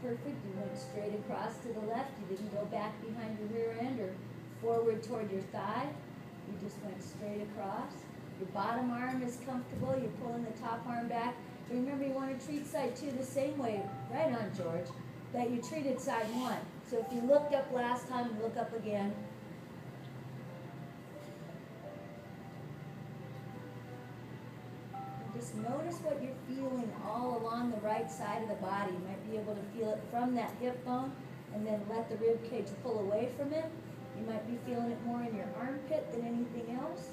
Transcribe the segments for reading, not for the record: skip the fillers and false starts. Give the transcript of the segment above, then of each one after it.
perfect. You went straight across to the left. You didn't go back behind your rear end or forward toward your thigh. You just went straight across. Your bottom arm is comfortable. You're pulling the top arm back. Remember, you want to treat side 2 the same way, right on, George, that you treated side 1. So if you looked up last time, look up again. And just notice what you're feeling all along the right side of the body. You might be able to feel it from that hip bone, and then let the rib cage pull away from it. You might be feeling it more in your armpit than anything else.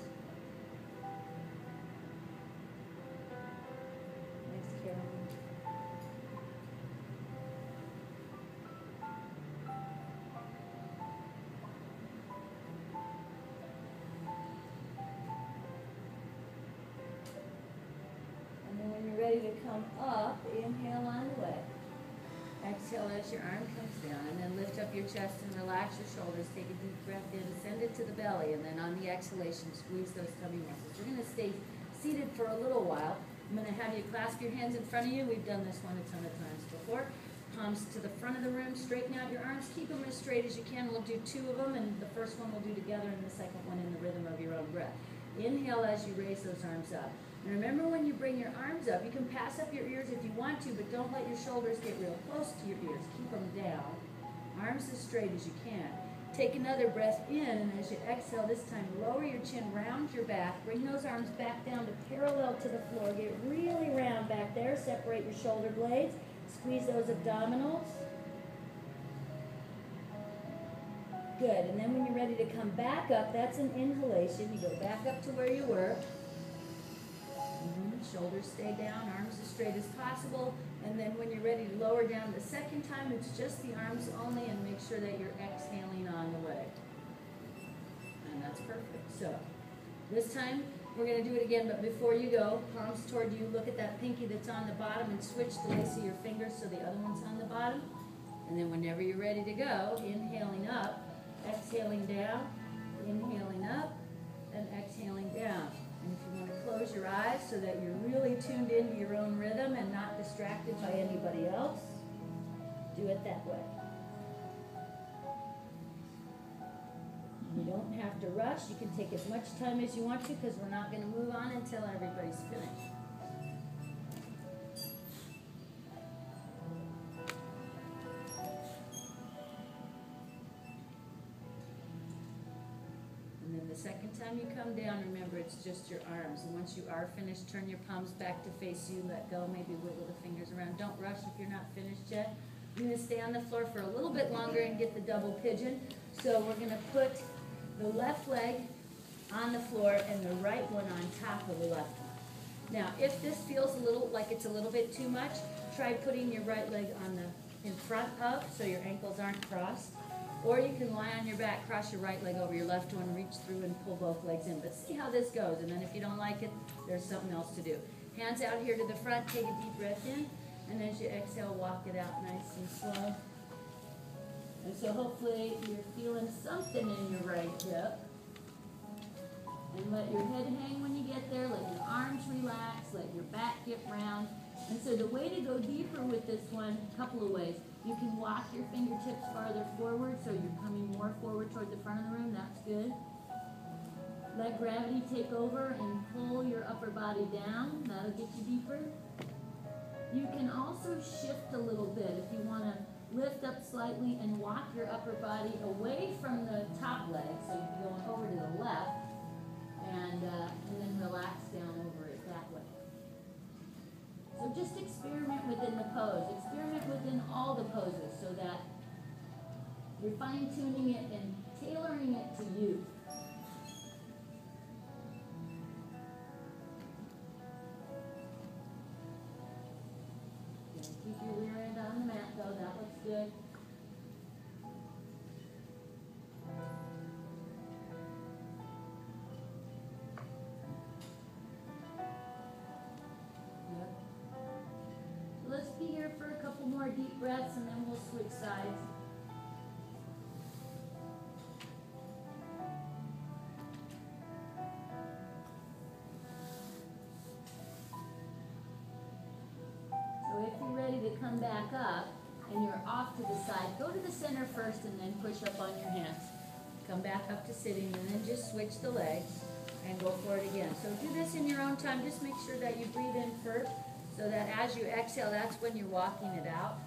Ready to come up, inhale on the way. Exhale as your arm comes down, and then lift up your chest and relax your shoulders. Take a deep breath in, send it to the belly, and then on the exhalation, squeeze those tummy muscles. We're going to stay seated for a little while. I'm going to have you clasp your hands in front of you. We've done this one a ton of times before. Palms to the front of the room, straighten out your arms, keep them as straight as you can. We'll do 2 of them, and the first one we'll do together, and the second one in the rhythm of your own breath. Inhale as you raise those arms up. And remember, when you bring your arms up, you can pass up your ears if you want to, but don't let your shoulders get real close to your ears. Keep them down. Arms as straight as you can. Take another breath in, and as you exhale this time, lower your chin, round your back. Bring those arms back down to parallel to the floor. Get really round back there. Separate your shoulder blades. Squeeze those abdominals. Good. And then when you're ready to come back up, that's an inhalation. You go back up to where you were. Shoulders stay down, arms as straight as possible. And then when you're ready to lower down the second time, it's just the arms only, and make sure that you're exhaling on the way. And that's perfect. So this time we're going to do it again, but before you go, palms toward you, look at that pinky that's on the bottom and switch the lace of your fingers so the other one's on the bottom. And then whenever you're ready to go, inhaling up, exhaling down, inhaling up, and exhaling down. And if you want to close your eyes so that you're really tuned into your own rhythm and not distracted by anybody else, do it that way. You don't have to rush. You can take as much time as you want to, because we're not going to move on until everybody's finished. The second time you come down, remember, it's just your arms. And once you are finished, turn your palms back to face you. Let go. Maybe wiggle the fingers around. Don't rush if you're not finished yet. You're going to stay on the floor for a little bit longer and get the double pigeon. So we're going to put the left leg on the floor and the right one on top of the left one. Now, if this feels a little like it's a little bit too much, try putting your right leg on the in front of so your ankles aren't crossed. Or you can lie on your back, cross your right leg over your left one, reach through and pull both legs in. But see how this goes, and then if you don't like it, there's something else to do. Hands out here to the front, take a deep breath in, and as you exhale, walk it out nice and slow. And so hopefully you're feeling something in your right hip. And let your head hang when you get there, let your arms relax, let your back get round. And so the way to go deeper with this one, a couple of ways. You can walk your fingertips farther forward, so you're coming more forward toward the front of the room. That's good. Let gravity take over and pull your upper body down. That'll get you deeper. You can also shift a little bit if you want to lift up slightly and walk your upper body away from the top leg, so you're going over to the left, and then relax down over it that way. So just experiment within the pose. Experiment within all the poses so that you're fine-tuning it and tailoring it to you. Keep your rear end on the mat though, that looks good. Let's be here for a couple more deep breaths and then we'll switch sides. So if you're ready to come back up, and you're off to the side, go to the center first and then push up on your hands. Come back up to sitting and then just switch the legs and go for it again. So do this in your own time. Just make sure that you breathe in first so that as you exhale, that's when you're walking it out.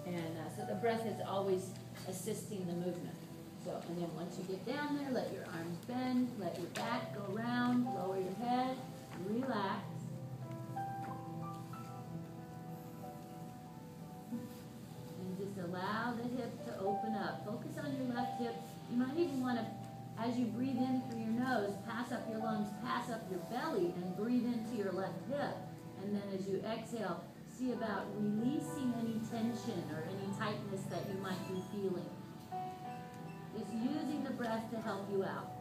And so the breath is always assisting the movement. So, and then once you get down there, let your arms bend, let your back go round, lower your head, relax. And just allow the hip to open up. Focus on your left hip. You might even want to, as you breathe in through your nose, pass up your lungs, pass up your belly, and breathe into your left hip. And then as you exhale, see about releasing any tension or any tightness that you might be feeling. Just using the breath to help you out.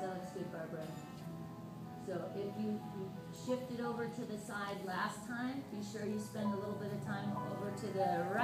So that's good, Barbara. So if you shifted over to the side last time, be sure you spend a little bit of time over to the right.